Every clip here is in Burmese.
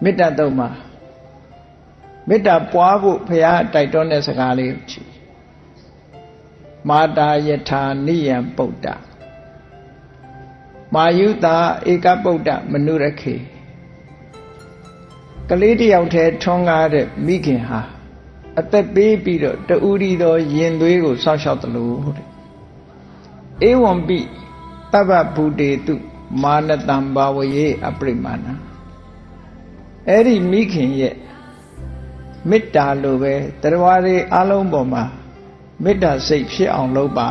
မေတ္တာတုံးမှာမေတ္တာပွားဖို့ဘုရားတိုက်တွန်းတဲ့စကားလေးကိုကြည့်မာတာယထာနိယံပုဒ္ဒမာယုတာဧကပုဒ္ဒမနုရခေကလေးတယောက်တည်းထွန်းကားတဲ့မိခင်ဟာအသက်ပေးပြီးတော့တူရီသောရင်သွေးကိုစောင့်ရှောက်တယ်လို့တဲ့ဧဝံပိတဗ္ဗဗုတေတုမာနတံဘာဝယေအပရိမာဏအဲ့ဒီမိခင်ရဲ့မေတ္တာလိုပဲတရားတွေအလုံးပေါ်မှာမေတ္တာစိတ်ဖြစ်အောင်လုပ်ပါ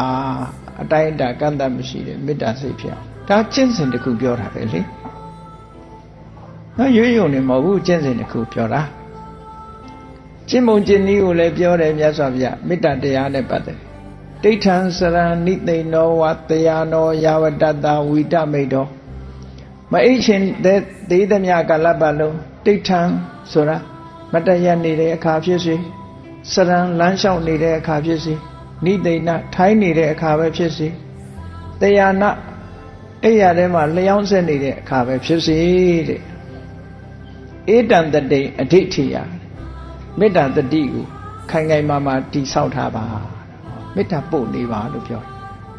အတိုင်းအတာကန့်သတ်မရှိတဲ့မေတ္တာစိတ်ဖြစ်အောင်ဒါကျင့်စဉ်တစ်ခုပြောတာပဲလေနော်ရွေးယုံနေမဟုတ်ဘူးကျင့်စဉ်တစ်ခုပြောတာကျင့်မုံကျင့်နည်းကိုလည်းပြောတယ်မြတ်စွာဘုရားမေတ္တာတရားနဲ့ပတ်သက်ဒိဋ္ဌံစရဏိသိဏောဝတယာနောယာဝတ္တဝိတမိတ်တော်မအိတ်ရှင်သေးသမျှကာလပတ်လုံးဒိဋ္ဌံဆိုတာမတရနေတဲ့အခါဖြစ်စေစရံလမ်းလျှောက်နေတဲ့အခါဖြစ်စေနိသိဏထိုင်းနေတဲ့အခါပဲဖြစ်စေတယာနအဲ့ရထဲမှာလျှောင်းဆက်နေတဲ့အခါပဲဖြစ်စေတဲ့ဧတံတတိအဋိဋ္ဌိယမေတ္တာတတိကိုခိုင်ခိုင်မာမာတည်ဆောက်ထားပါမေတ္တာပို့နေပါလို့ပြောတယ်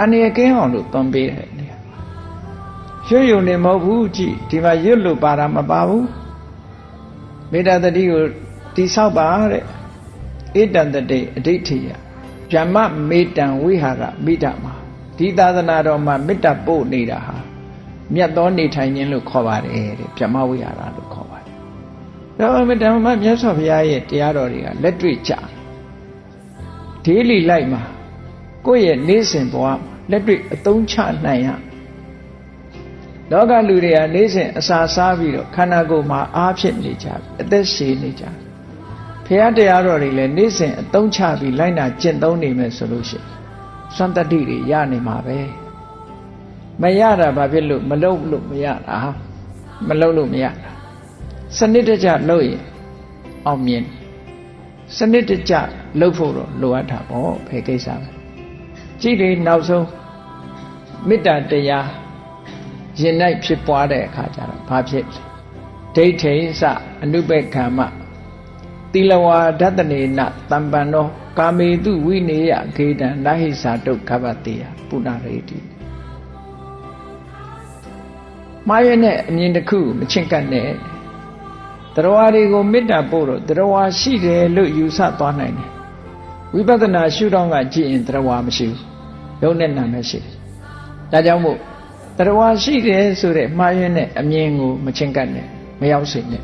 အနည်းကင်းအောင်လို့သွန်ပေးတယ်နေရွှေယုံနေမဟုတ်ဘူးကြည့်ဒီမှာရွတ်လို့ပါတာမပါဘူးမေတ္တာတတိကိုတည်ဆောက်ပါတဲ့ဧတံတတိအဋိဋ္ဌိယဗြဟ္မမေတ္တံဝိဟာရမိဒ္ဓမှာဒီသာသနာတော်မှာမေတ္တာပို့နေတာဟာမြတ်သောနေထိုင်ခြင်းလို့ခေါ်ပါတယ်တဲ့ဗြဟ္မဝိဟာရလို့ခေါ်ပါတယ်ဒါပေမဲ့ဓမ္မမြတ်စွာဘုရားရဲ့တရားတော်တွေကလက်တွေ့ကြဒေးလီလိုက်မှာကိုယ့်ရဲ့နေ့စဉ်ဘဝလက်တွေ့အသုံးချနိုင်ရလောကလူတွေကနေ့စဉ်အစာစားပြီးတော့ခန္ဓာကိုယ်မှာအားဖြစ်နေကြပြီအသက်ရှည်နေကြဘုရားတရားတော်တွေလည်းနေ့စဉ်အသုံးချပြီးလိုက်နာကျင့်သုံးနေမယ်ဆိုလို့ရှိရင်စွမ်းတတိတွေရနေမှာပဲမရတာဘာဖြစ်လို့မလုပ်လို့မရတာမလုပ်လို့မရတာစနစ်တကျလုပ်ရင်အောင်မြင်စနစ်တကျလုပ်ဖို့တော့လိုအပ်တာပေါ့ဘယ်ကိစ္စပဲကြည့်လေနောက်ဆုံးမေတ္တာတရားရင်၌ဖြစ်ပွားတဲ့အခါကျတော့ဘာဖြစ်ဒိဋ္ဌိစအနုပက္ခမသီလဝါဒတနေနတမ္ပန္နောကာမေတုဝိနေယခေတံနာဟိသာတုခဘတေယပုဏ္ဏရေတိမှားရတဲ့အမြင်တစ်ခုမချင့်ကပ်နဲ့တရားတွေကိုမေတ္တာပို့တော့တရားရှိတယ်လို့ယူဆသွားနိုင်တယ်ဝိပဿနာရှုထောင့်ကကြည့်ရင်တရားမရှိဘူးရုပ်နဲ့နာနဲ့ရှိတယ်ဒါကြောင့်မို့တရားရှိတယ်ဆိုတဲ့မှားရတဲ့အမြင်ကိုမချင့်ကပ်နဲ့မရောက်စေနဲ့